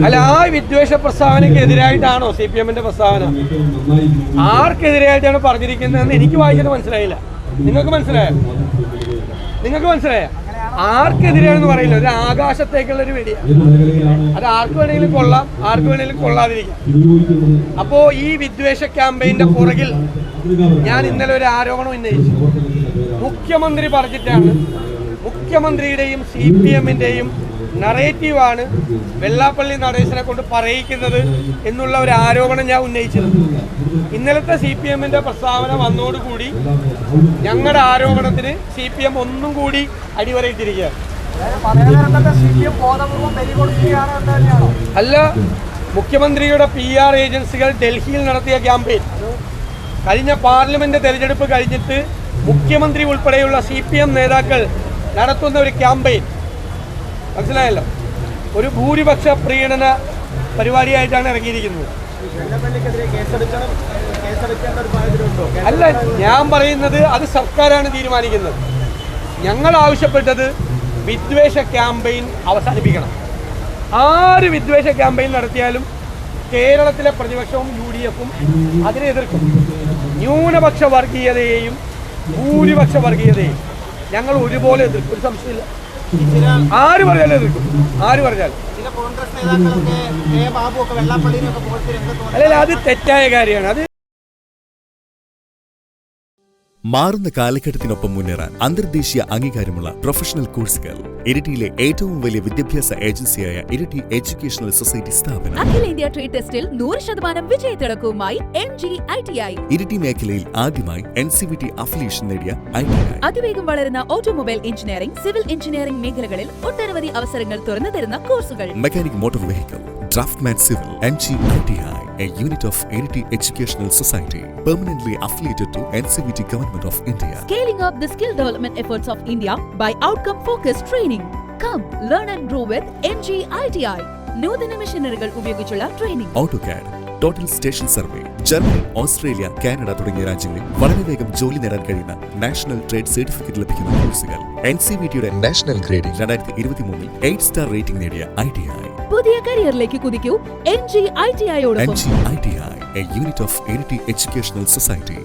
അല്ല, ആ വിദ്വേഷ പ്രസ്താവനയ്ക്കെതിരായിട്ടാണോ CPM-ന്റെ പ്രസ്താവന? ആർക്കെതിരായിട്ടാണ് പറഞ്ഞിരിക്കുന്നതെന്ന് എനിക്ക് വായിച്ചിട്ട് മനസ്സിലായില്ല. നിങ്ങൾക്ക് മനസ്സിലായോ? ആർക്കെതിരെയാണെന്ന് പറയില്ല. ഒരു ആകാശത്തേക്കുള്ള ഒരു വെടിയാണ്. അത് ആർക്ക് വേണമെങ്കിലും കൊള്ളാം, ആർക്ക് വേണമെങ്കിലും കൊള്ളാതിരിക്കാം. അപ്പോൾ ഈ വിദ്വേഷ ക്യാമ്പയിന്റെ പുറകിൽ ഞാൻ ഇന്നലെ ഒരു ആരോപണം ഉന്നയിച്ചു. മുഖ്യമന്ത്രി പറഞ്ഞിട്ടാണ്, മുഖ്യമന്ത്രിയുടെയും CPM-ന്റെയും നറേറ്റീവാണ് വെള്ളാപ്പള്ളി നടേശനെ കൊണ്ട് പറയിക്കുന്നത് എന്നുള്ള ഒരു ആരോപണം ഞാൻ ഉന്നയിച്ചിരുന്നു. ഇന്നലത്തെ CPM-ന്റെ പ്രസ്താവന വന്നതോടുകൂടി ഞങ്ങളുടെ ആരോപണത്തിന് CPM ഒന്നും കൂടി അടിവരയിട്ടിരിക്കുകയാണ്. അല്ല, മുഖ്യമന്ത്രിയുടെ PR ഏജൻസികൾ ഡൽഹിയിൽ നടത്തിയ ക്യാമ്പയിൻ, കഴിഞ്ഞ പാർലമെന്റ് തെരഞ്ഞെടുപ്പ് കഴിഞ്ഞിട്ട് മുഖ്യമന്ത്രി ഉൾപ്പെടെയുള്ള CPM നേതാക്കൾ നടത്തുന്ന ഒരു ക്യാമ്പയിൻ, മനസ്സിലായല്ലോ, ഒരു ഭൂരിപക്ഷ പ്രീണന പരിപാടിയായിട്ടാണ് ഇറങ്ങിയിരിക്കുന്നത്. അല്ല, ഞാൻ പറയുന്നത് അത് സർക്കാരാണ് തീരുമാനിക്കുന്നത്. ഞങ്ങൾ ആവശ്യപ്പെട്ടത് വിദ്വേഷ ക്യാമ്പയിൻ അവസാനിപ്പിക്കണം. ആര് വിദ്വേഷ ക്യാമ്പയിൻ നടത്തിയാലും കേരളത്തിലെ പ്രതിപക്ഷവും UDF-ഉം അതിനെ എതിർക്കും. ന്യൂനപക്ഷ വർഗീയതയെയും ഭൂരിപക്ഷ വർഗീയതയെയും ഞങ്ങൾ ഒരുപോലെ എതിർക്കും, ഒരു സംശയമില്ല. ആര് പറഞ്ഞാലും എതിർക്കും, ആര് പറഞ്ഞാലും. അല്ല, അത് തെറ്റായ കാര്യമാണ്. അത് മാറുന്ന കാലഘട്ടത്തിനൊപ്പം മുന്നേറാൻ അന്തർദേശീയ അംഗീകാരമുള്ള പ്രൊഫഷണൽ കോഴ്സുകൾ. ഇരിട്ടിയിലെ ഏറ്റവും വലിയ വിദ്യാഭ്യാസ ഏജൻസിയായ ഇരിട്ടി എഡ്യൂക്കേഷണൽ സൊസൈറ്റി സ്ഥാപനം. അഖിലേന്ത്യാ ട്രേഡ് ടെസ്റ്റിൽ 100% വിജയത്തിളക്കവുമായി MG-ITI. ഇരിട്ടി മേഖലയിൽ ആദ്യമായി NCVT അഫിലിയേഷൻ നേടിയ ITI. അതിവേഗം വളരുന്ന ഓട്ടോമൊബൈൽ എഞ്ചിനീയറിംഗ്, സിവിൽ എഞ്ചിനീയറിംഗ് മേഖലകളിൽ ഒട്ടനവധി അവസരങ്ങൾ തുറന്നു തരുന്ന കോഴ്സുകൾ. Mechanic motor vehicle, draughtsman civil. MG-ITI, a unit of Iriti Educational Society, permanently affiliated to NCVT Government of India. Scaling up the skill development efforts of India by outcome-focused training. Come, learn and grow with MG-ITI. നൂതന മെഷീനറികൾ ഉപയോഗിച്ചുള്ള training. AutoCAD, total station survey. Germany, Australia, Canada തുടങ്ങിയ രാജ്യങ്ങളിൽ വളരെ വേഗം ജോലി നേടാൻ കഴിയുന്ന national trade certificate ലഭിക്കുന്ന കോഴ്സുകൾ. NCVT-യുടെ നാഷണൽ ഗ്രേഡിംഗ് 2023 8 സ്റ്റാർ റേറ്റിംഗ് നേടിയ ITI. പുതിയ കരിയറിലേക്ക് കുതിക്കൂ MG-ITI-യോടൊപ്പം. MG-ITI, a unit of Iriti Educational Society.